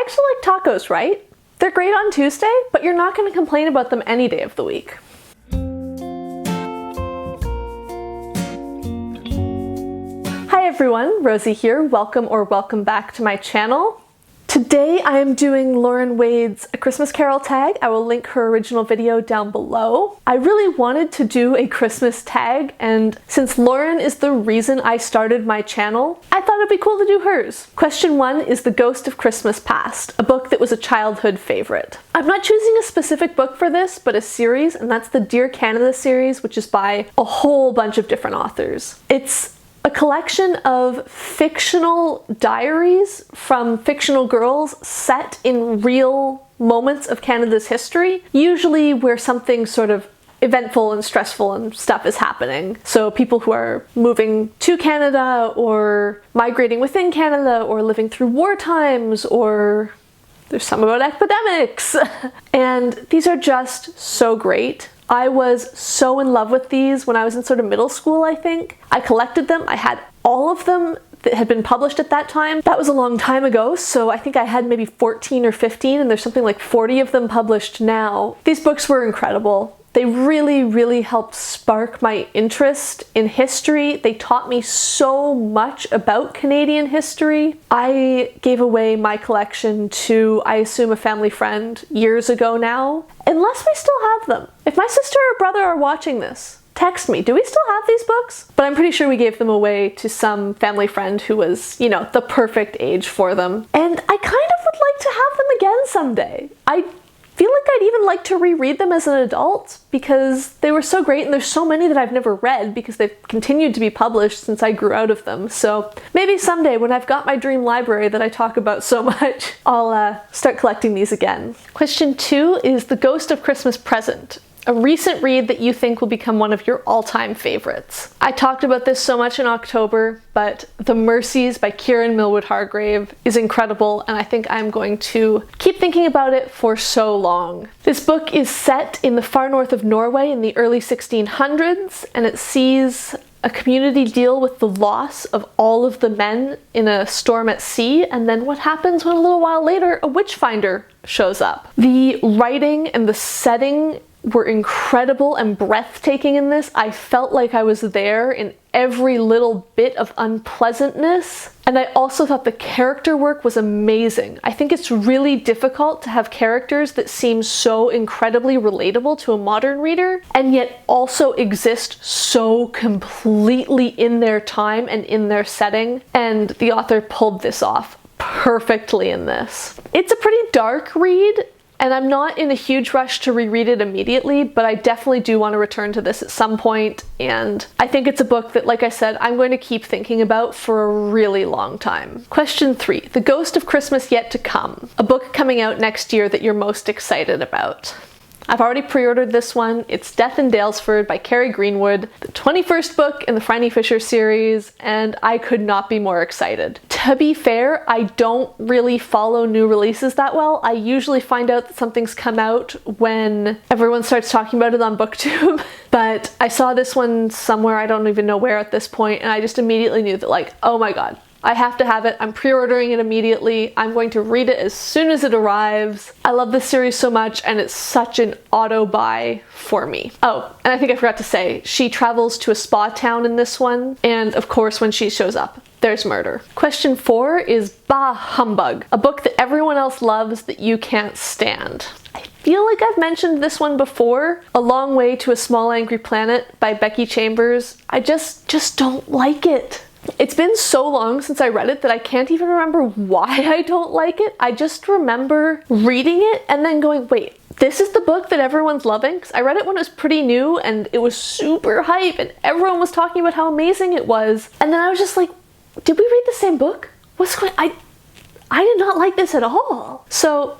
actually like tacos, right? They're great on Tuesday, but you're not going to complain about them any day of the week. Hi everyone, Rosie here. Welcome back to my channel. Today I am doing Lauren Wade's A Christmas Carol tag. I will link her original video down below. I really wanted to do a Christmas tag, and since Lauren is the reason I started my channel, I thought it'd be cool to do hers. Question 1 is The Ghost of Christmas Past, a book that was a childhood favorite. I'm not choosing a specific book for this, but a series, and that's the Dear Canada series, which is by a whole bunch of different authors. It's a collection of fictional diaries from fictional girls set in real moments of Canada's history, usually where something sort of eventful and stressful and stuff is happening. So people who are moving to Canada or migrating within Canada or living through war times, or there's some about epidemics. And these are just so great. I was so in love with these when I was in sort of middle school, I think. I collected them. I had all of them that had been published at that time. That was a long time ago, so I think I had maybe 14 or 15, and there's something like 40 of them published now. These books were incredible. They really helped spark my interest in history. They taught me so much about Canadian history. I gave away my collection to, I assume, a family friend years ago now, unless we still have them. If my sister or brother are watching this, text me, do we still have these books? But I'm pretty sure we gave them away to some family friend who was, you know, the perfect age for them. And I kind of would like to have them again someday. I feel like I'd even like to reread them as an adult because they were so great, and there's so many that I've never read because they've continued to be published since I grew out of them. So maybe someday when I've got my dream library that I talk about so much, I'll start collecting these again. Question 2 is The Ghost of Christmas Present, a recent read that you think will become one of your all-time favorites. I talked about this so much in October, but The Mercies by Kiran Millwood Hargrave is incredible, and I think I'm going to keep thinking about it for so long. This book is set in the far north of Norway in the early 1600s, and it sees a community deal with the loss of all of the men in a storm at sea, and then what happens when a little while later a witch finder shows up. The writing and the setting were incredible and breathtaking in this. I felt like I was there in every little bit of unpleasantness. And I also thought the character work was amazing. I think it's really difficult to have characters that seem so incredibly relatable to a modern reader and yet also exist so completely in their time and in their setting. And the author pulled this off perfectly in this. It's a pretty dark read, and I'm not in a huge rush to reread it immediately, but I definitely do want to return to this at some point, and I think it's a book that, like I said, I'm going to keep thinking about for a really long time. Question 3, The Ghost of Christmas Yet to Come, a book coming out next year that you're most excited about. I've already pre-ordered this one. It's Death in Daylesford by Kerry Greenwood, the 21st book in the Franny Fisher series, and I could not be more excited. To be fair, I don't really follow new releases that well. I usually find out that something's come out when everyone starts talking about it on booktube, but I saw this one somewhere, I don't even know where at this point, and I just immediately knew that, like, oh my god, I have to have it. I'm pre-ordering it immediately. I'm going to read it as soon as it arrives. I love this series so much, and it's such an auto buy for me. Oh, and I think I forgot to say, she travels to a spa town in this one, and of course when she shows up, there's murder. Question 4 is Bah Humbug, a book that everyone else loves that you can't stand. I feel like I've mentioned this one before. A Long Way to a Small Angry Planet by Becky Chambers. I just don't like it. It's been so long since I read it that I can't even remember why I don't like it. I just remember reading it and then going, wait, this is the book that everyone's loving? 'Cause I read it when it was pretty new and it was super hype and everyone was talking about how amazing it was. And then I was just like, did we read the same book? What's going on? I did not like this at all. So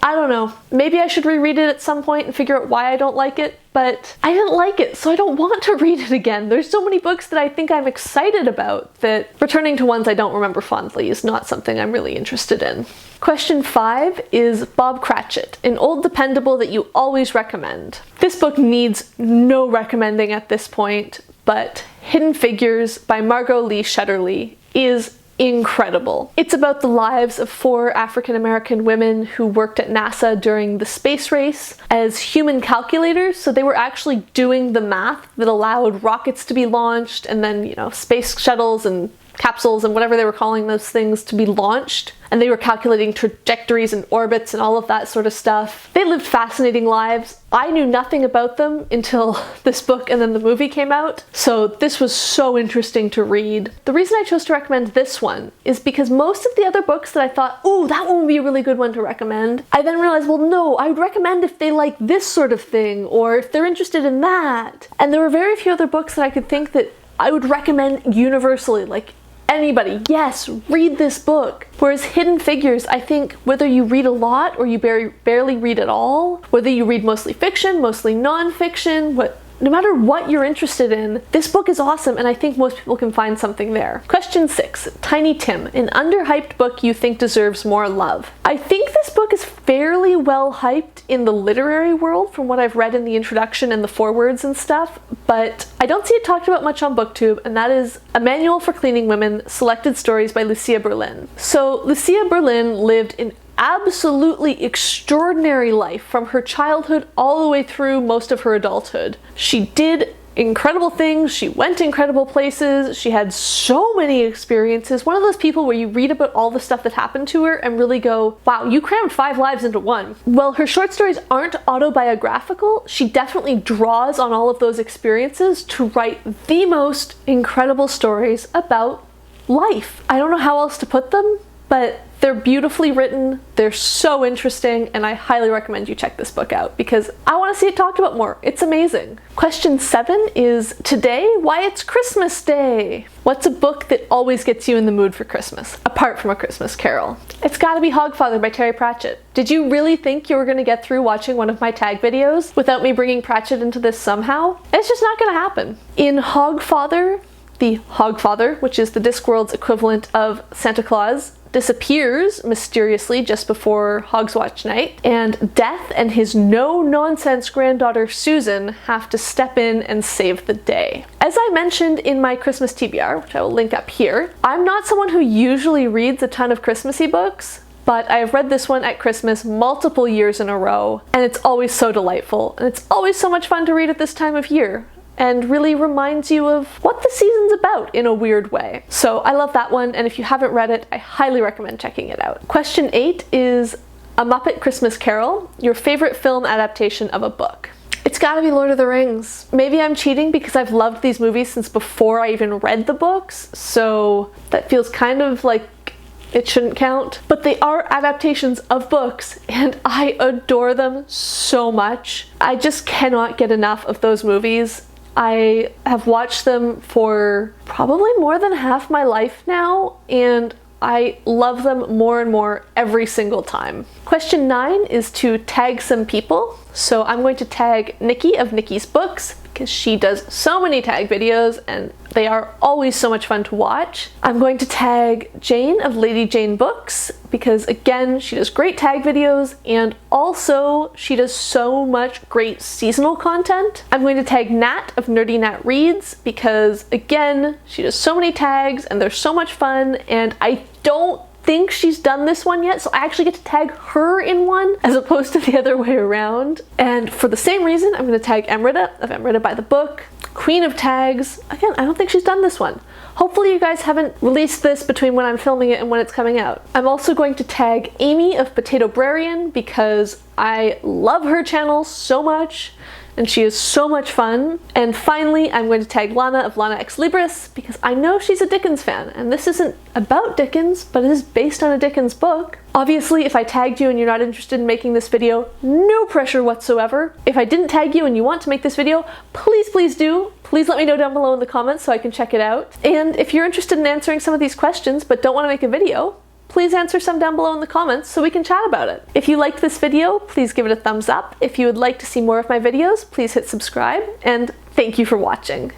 I don't know. Maybe I should reread it at some point and figure out why I don't like it, but I didn't like it, so I don't want to read it again. There's so many books that I think I'm excited about that returning to ones I don't remember fondly is not something I'm really interested in. Question 5 is Bob Cratchit, an old dependable that you always recommend. This book needs no recommending at this point, but Hidden Figures by Margot Lee Shetterly is incredible. It's about the lives of 4 African-American women who worked at NASA during the space race as human calculators, so they were actually doing the math that allowed rockets to be launched and then, you know, space shuttles and capsules and whatever they were calling those things to be launched. And they were calculating trajectories and orbits and all of that sort of stuff. They lived fascinating lives. I knew nothing about them until this book and then the movie came out, so this was so interesting to read. The reason I chose to recommend this one is because most of the other books that I thought, ooh, that one would be a really good one to recommend, I then realized, well, no, I would recommend if they like this sort of thing, or if they're interested in that. And there were very few other books that I could think that I would recommend universally, like anybody, yes, read this book. Whereas Hidden Figures, I think whether you read a lot or you barely read at all, whether you read mostly fiction, mostly non-fiction, no matter what you're interested in, this book is awesome and I think most people can find something there. Question 6, Tiny Tim, an underhyped book you think deserves more love. I think this book is fairly well hyped in the literary world from what I've read in the introduction and the forewords and stuff, but I don't see it talked about much on booktube, and that is A Manual for Cleaning Women, Selected Stories by Lucia Berlin. So Lucia Berlin lived in absolutely extraordinary life from her childhood all the way through most of her adulthood. She did incredible things, she went to incredible places, she had so many experiences. One of those people where you read about all the stuff that happened to her and really go, wow, you crammed 5 lives into one. Well, her short stories aren't autobiographical. She definitely draws on all of those experiences to write the most incredible stories about life. I don't know how else to put them, but they're beautifully written, they're so interesting, and I highly recommend you check this book out because I want to see it talked about more. It's amazing. Question 7 is, today, why it's Christmas Day? What's a book that always gets you in the mood for Christmas, apart from A Christmas Carol? It's gotta be Hogfather by Terry Pratchett. Did you really think you were gonna get through watching one of my tag videos without me bringing Pratchett into this somehow? It's just not gonna happen. In Hogfather, the Hogfather, which is the Discworld's equivalent of Santa Claus, disappears mysteriously just before Hogswatch night, and Death and his no-nonsense granddaughter Susan have to step in and save the day. As I mentioned in my Christmas TBR, which I will link up here, I'm not someone who usually reads a ton of Christmassy books, but I've read this one at Christmas multiple years in a row, and it's always so delightful, and it's always so much fun to read at this time of year, and really reminds you of what the season's about in a weird way. So I love that one, and if you haven't read it, I highly recommend checking it out. Question 8 is A Muppet Christmas Carol, your favorite film adaptation of a book. It's gotta be Lord of the Rings. Maybe I'm cheating because I've loved these movies since before I even read the books, so that feels kind of like it shouldn't count. But they are adaptations of books, and I adore them so much. I just cannot get enough of those movies. I have watched them for probably more than half my life now, and I love them more and more every single time. Question 9 is to tag some people. So I'm going to tag Nikki of Nikki's Books because she does so many tag videos and they are always so much fun to watch. I'm going to tag Jane of Lady Jane Books because again, she does great tag videos and also she does so much great seasonal content. I'm going to tag Nat of Nerdy Nat Reads because again, she does so many tags and they're so much fun, and I don't think she's done this one yet, so I actually get to tag her in one as opposed to the other way around. And for the same reason, I'm going to tag Emrita of Emrita by the Book, Queen of Tags. Again, I don't think she's done this one. Hopefully you guys haven't released this between when I'm filming it and when it's coming out. I'm also going to tag Amy of Potato Brarian because I love her channel so much and she is so much fun. And finally, I'm going to tag Lana of Lana Ex Libris because I know she's a Dickens fan, and this isn't about Dickens, but it is based on a Dickens book. Obviously, if I tagged you and you're not interested in making this video, no pressure whatsoever. If I didn't tag you and you want to make this video, please do. Please let me know down below in the comments so I can check it out. And if you're interested in answering some of these questions but don't want to make a video, please answer some down below in the comments so we can chat about it. If you liked this video, please give it a thumbs up. If you would like to see more of my videos, please hit subscribe, and thank you for watching.